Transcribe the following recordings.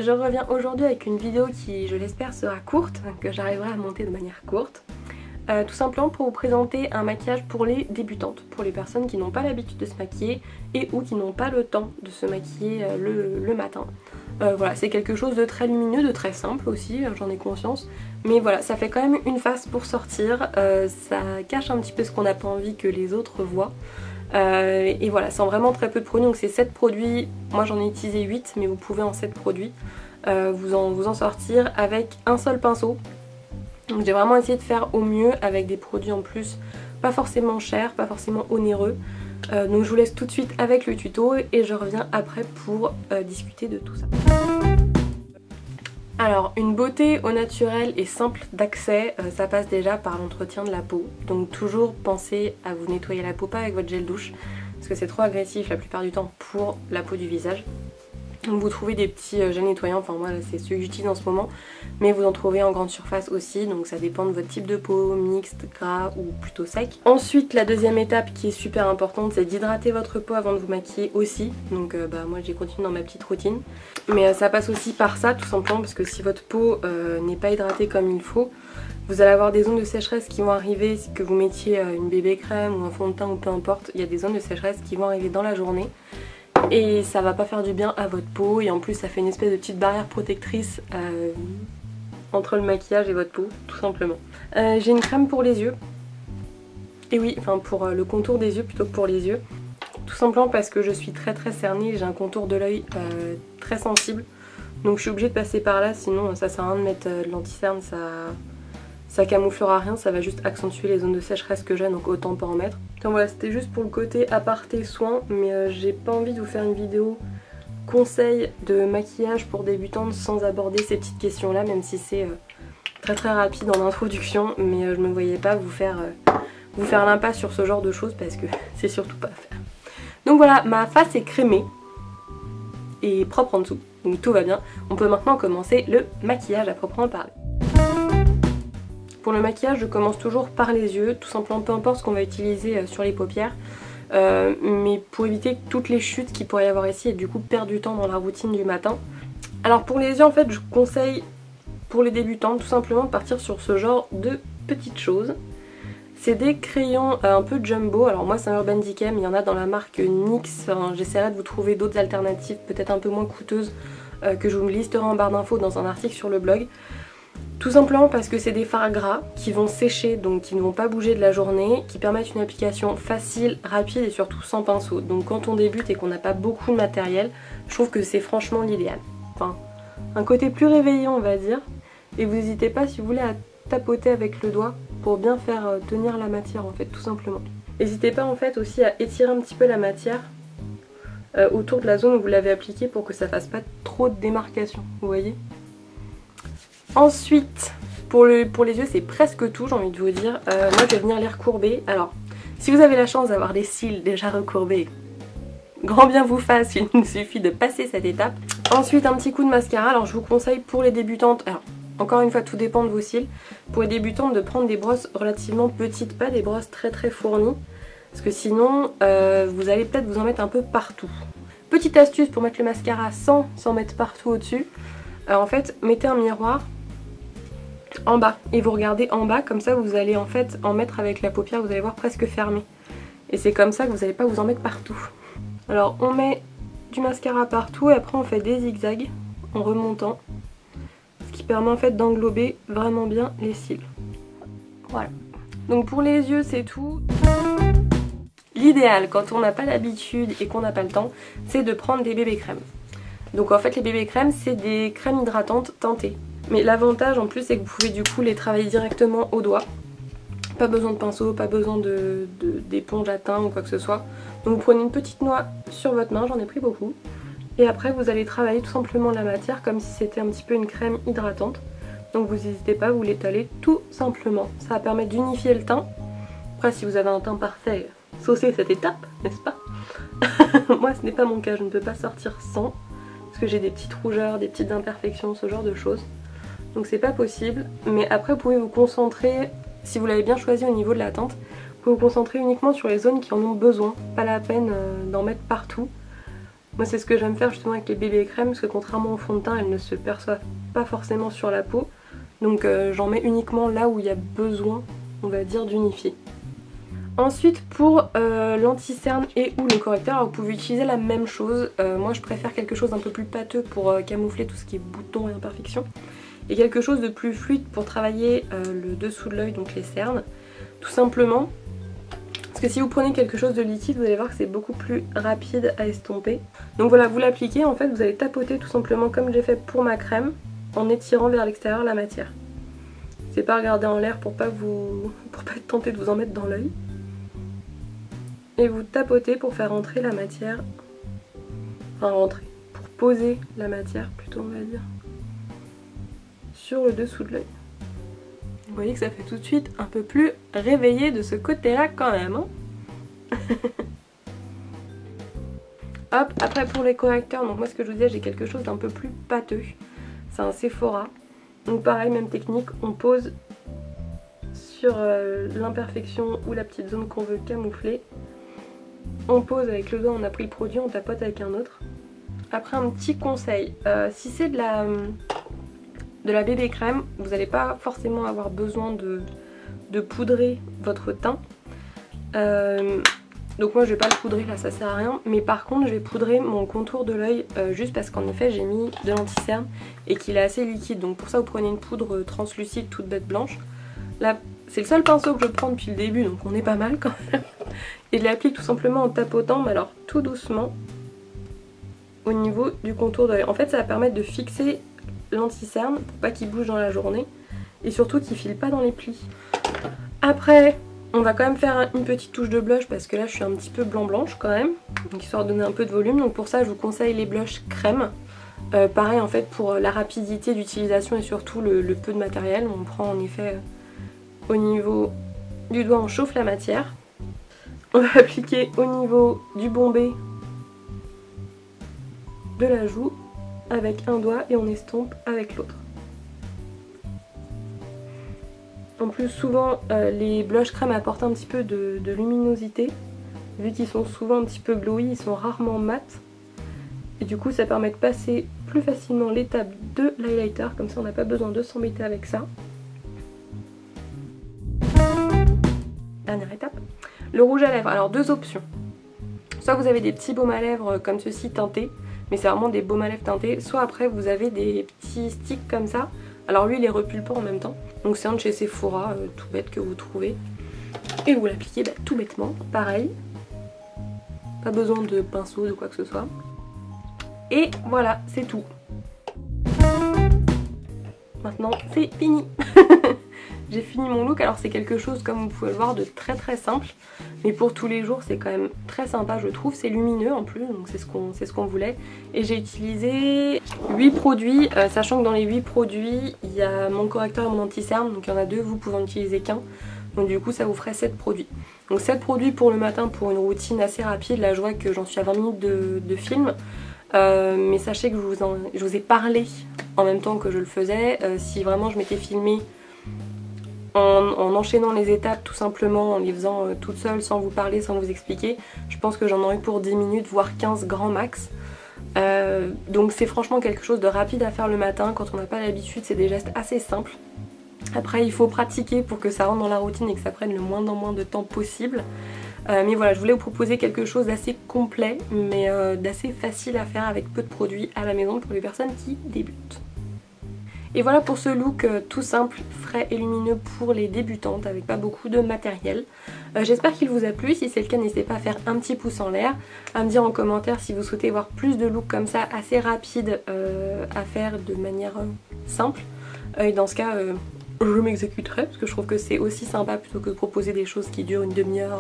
je reviens aujourd'hui avec une vidéo qui, je l'espère, sera courte, que j'arriverai à monter de manière courte. Tout simplement pour vous présenter un maquillage pour les débutantes, pour les personnes qui n'ont pas l'habitude de se maquiller et ou qui n'ont pas le temps de se maquiller le matin. Voilà, c'est quelque chose de très lumineux, de très simple aussi, j'en ai conscience. Mais voilà, ça fait quand même une face pour sortir, ça cache un petit peu ce qu'on n'a pas envie que les autres voient. Et voilà, sans vraiment très peu de produits, donc c'est 7 produits, moi j'en ai utilisé 8, mais vous pouvez en 7 produits vous en sortir avec un seul pinceau. Donc j'ai vraiment essayé de faire au mieux avec des produits en plus pas forcément chers, pas forcément onéreux. Donc je vous laisse tout de suite avec le tuto et je reviens après pour discuter de tout ça. Alors une beauté au naturel et simple d'accès, ça passe déjà par l'entretien de la peau. Donc toujours pensez à vous nettoyer la peau, pas avec votre gel douche, parce que c'est trop agressif la plupart du temps pour la peau du visage. Donc vous trouvez des petits gels nettoyants, enfin moi c'est ceux que j'utilise en ce moment, mais vous en trouvez en grande surface aussi, donc ça dépend de votre type de peau, mixte, gras ou plutôt sec. Ensuite la deuxième étape qui est super importante, c'est d'hydrater votre peau avant de vous maquiller aussi, donc moi j'ai continué dans ma petite routine. Mais ça passe aussi par ça tout simplement, parce que si votre peau n'est pas hydratée comme il faut, vous allez avoir des zones de sécheresse qui vont arriver, que vous mettiez une bébé crème ou un fond de teint ou peu importe, il y a des zones de sécheresse qui vont arriver dans la journée. Et ça va pas faire du bien à votre peau et en plus ça fait une espèce de petite barrière protectrice entre le maquillage et votre peau, tout simplement. J'ai une crème pour les yeux. Et oui, enfin pour le contour des yeux plutôt que pour les yeux. Tout simplement parce que je suis très cernée, j'ai un contour de l'œil très sensible. Donc je suis obligée de passer par là, sinon ça sert à rien de mettre de l'anti-cerne, ça camouflera rien, ça va juste accentuer les zones de sécheresse que j'ai, donc autant pas en mettre. Donc voilà, c'était juste pour le côté aparté soin, mais j'ai pas envie de vous faire une vidéo conseil de maquillage pour débutantes sans aborder ces petites questions là, même si c'est très rapide en introduction, mais je me voyais pas vous faire l'impasse sur ce genre de choses parce que c'est surtout pas à faire. Donc voilà, ma face est crémée et propre en dessous, donc tout va bien. On peut maintenant commencer le maquillage à proprement parler. Pour le maquillage, je commence toujours par les yeux, tout simplement peu importe ce qu'on va utiliser sur les paupières. Mais pour éviter toutes les chutes qu'il pourrait y avoir ici et du coup perdre du temps dans la routine du matin. Alors pour les yeux en fait je conseille pour les débutants tout simplement de partir sur ce genre de petites choses. C'est des crayons un peu jumbo, alors moi c'est un Urban Decay mais il y en a dans la marque NYX, enfin, j'essaierai de vous trouver d'autres alternatives peut-être un peu moins coûteuses que je vous listerai en barre d'infos dans un article sur le blog. Tout simplement parce que c'est des fards gras qui vont sécher, donc qui ne vont pas bouger de la journée, qui permettent une application facile, rapide et surtout sans pinceau. Donc quand on débute et qu'on n'a pas beaucoup de matériel, je trouve que c'est franchement l'idéal. Enfin, un côté plus réveillé on va dire. Et vous n'hésitez pas si vous voulez à tapoter avec le doigt pour bien faire tenir la matière en fait, tout simplement. N'hésitez pas en fait aussi à étirer un petit peu la matière autour de la zone où vous l'avez appliquée pour que ça fasse pas trop de démarcation, vous voyez. Ensuite, pour les yeux c'est presque tout, j'ai envie de vous dire. Moi je vais venir les recourber. Alors, si vous avez la chance d'avoir des cils déjà recourbés, grand bien vous fasse, il nous suffit de passer cette étape. Ensuite un petit coup de mascara, alors je vous conseille pour les débutantes, alors encore une fois tout dépend de vos cils, pour les débutantes de prendre des brosses relativement petites, pas des brosses très fournies, parce que sinon vous allez peut-être vous en mettre un peu partout. Petite astuce pour mettre le mascara sans s'en mettre partout au-dessus, en fait mettez un miroir en bas et vous regardez en bas, comme ça vous allez en fait en mettre avec la paupière, vous allez voir presque fermée et c'est comme ça que vous n'allez pas vous en mettre partout. Alors on met du mascara partout et après on fait des zigzags en remontant, ce qui permet en fait d'englober vraiment bien les cils. Voilà, donc pour les yeux c'est tout. L'idéal quand on n'a pas l'habitude et qu'on n'a pas le temps, c'est de prendre des bébés crèmes. Donc en fait les bébés crèmes c'est des crèmes hydratantes teintées. Mais l'avantage en plus c'est que vous pouvez du coup les travailler directement au doigt. Pas besoin de pinceau, pas besoin d'éponge à teint ou quoi que ce soit. Donc vous prenez une petite noix sur votre main, j'en ai pris beaucoup. Et après vous allez travailler tout simplement la matière comme si c'était un petit peu une crème hydratante. Donc vous n'hésitez pas, vous l'étalez tout simplement. Ça va permettre d'unifier le teint. Après si vous avez un teint parfait, saucez cette étape, n'est-ce pas? Moi ce n'est pas mon cas, je ne peux pas sortir sans. Parce que j'ai des petites rougeurs, des petites imperfections, ce genre de choses. Donc c'est pas possible, mais après vous pouvez vous concentrer, si vous l'avez bien choisi au niveau de la teinte, vous pouvez vous concentrer uniquement sur les zones qui en ont besoin, pas la peine d'en mettre partout. Moi c'est ce que j'aime faire justement avec les bébés crèmes, parce que contrairement au fond de teint, elles ne se perçoivent pas forcément sur la peau. Donc j'en mets uniquement là où il y a besoin, on va dire, d'unifier. Ensuite pour l'anti-cerne et ou le correcteur, alors vous pouvez utiliser la même chose. Moi je préfère quelque chose d'un peu plus pâteux pour camoufler tout ce qui est boutons et imperfections. Et quelque chose de plus fluide pour travailler le dessous de l'œil, donc les cernes. Tout simplement, parce que si vous prenez quelque chose de liquide, vous allez voir que c'est beaucoup plus rapide à estomper. Donc voilà, vous l'appliquez, en fait vous allez tapoter tout simplement comme j'ai fait pour ma crème, en étirant vers l'extérieur la matière. C'est pas regarder en l'air pour pas être tenté de vous en mettre dans l'œil. Et vous tapotez pour faire rentrer la matière, pour poser la matière plutôt on va dire, sur le dessous de l'œil. Vous voyez que ça fait tout de suite un peu plus réveillé de ce côté-là quand même. Hein. Hop, après pour les correcteurs, donc moi ce que je vous disais, j'ai quelque chose d'un peu plus pâteux. C'est un Sephora. Donc pareil, même technique, on pose sur l'imperfection ou la petite zone qu'on veut camoufler. On pose avec le doigt, on a pris le produit, on tapote avec un autre. Après un petit conseil, si c'est de la bébé crème, vous n'allez pas forcément avoir besoin de poudrer votre teint. Donc moi je vais pas le poudrer là, ça sert à rien. Mais par contre je vais poudrer mon contour de l'œil juste parce qu'en effet j'ai mis de l'anti-cerne et qu'il est assez liquide. Donc pour ça vous prenez une poudre translucide toute bête blanche. Là c'est le seul pinceau que je prends depuis le début, donc on est pas mal quand même. Et je l'applique tout simplement en tapotant, mais alors tout doucement, au niveau du contour de l'œil. En fait ça va permettre de fixer l'anti-cerne pour pas qu'il bouge dans la journée et surtout qu'il file pas dans les plis. Après on va quand même faire une petite touche de blush parce que là je suis un petit peu blanc-blanche quand même, donc histoire de donner un peu de volume. Donc pour ça je vous conseille les blushs crème. Pareil en fait pour la rapidité d'utilisation et surtout le peu de matériel. On prend en effet au niveau du doigt, on chauffe la matière. On va appliquer au niveau du bombé de la joue avec un doigt et on estompe avec l'autre. En plus souvent les blushs crème apportent un petit peu de luminosité. Vu qu'ils sont souvent un petit peu glowy, ils sont rarement mat. Et du coup ça permet de passer plus facilement l'étape de l'highlighter, comme ça on n'a pas besoin de s'embêter avec ça. Dernière étape, le rouge à lèvres. Alors deux options. Soit vous avez des petits baumes à lèvres comme ceci teintés, mais c'est vraiment des baumes à lèvres teintés. Soit après vous avez des petits sticks comme ça. Alors lui il est repulpant en même temps. Donc c'est un de chez Sephora, tout bête que vous trouvez. Et vous l'appliquez tout bêtement, pareil. Pas besoin de pinceau, de quoi que ce soit. Et voilà, c'est tout. Maintenant c'est fini. J'ai fini mon look, alors c'est quelque chose comme vous pouvez le voir de très très simple, mais pour tous les jours c'est quand même très sympa je trouve, c'est lumineux en plus, donc c'est ce qu'on voulait. Et j'ai utilisé 8 produits, sachant que dans les 8 produits il y a mon correcteur et mon anti-cerne, donc il y en a deux, vous pouvez en utiliser qu'un, donc du coup ça vous ferait 7 produits. Donc 7 produits pour le matin pour une routine assez rapide, là je vois que j'en suis à 20 minutes de film. Mais sachez que je vous ai parlé en même temps que je le faisais, si vraiment je m'étais filmée en enchaînant les étapes tout simplement, en les faisant toute seule sans vous parler, sans vous expliquer, je pense que j'en aurais eu pour 10 minutes voire 15 grand max. Donc c'est franchement quelque chose de rapide à faire le matin, quand on n'a pas l'habitude, c'est des gestes assez simples. Après il faut pratiquer pour que ça rentre dans la routine et que ça prenne le moins de temps possible. Mais voilà, je voulais vous proposer quelque chose d'assez complet mais d'assez facile à faire avec peu de produits à la maison pour les personnes qui débutent. Et voilà pour ce look tout simple, frais et lumineux pour les débutantes avec pas beaucoup de matériel. J'espère qu'il vous a plu, si c'est le cas n'hésitez pas à faire un petit pouce en l'air, à me dire en commentaire si vous souhaitez voir plus de looks comme ça assez rapides à faire de manière simple. Et dans ce cas je m'exécuterai parce que je trouve que c'est aussi sympa plutôt que de proposer des choses qui durent une demi-heure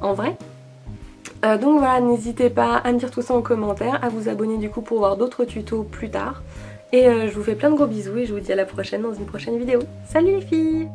en vrai. Donc voilà, n'hésitez pas à me dire tout ça en commentaire, à vous abonner du coup pour voir d'autres tutos plus tard. Et je vous fais plein de gros bisous et je vous dis à la prochaine dans une prochaine vidéo. Salut les filles!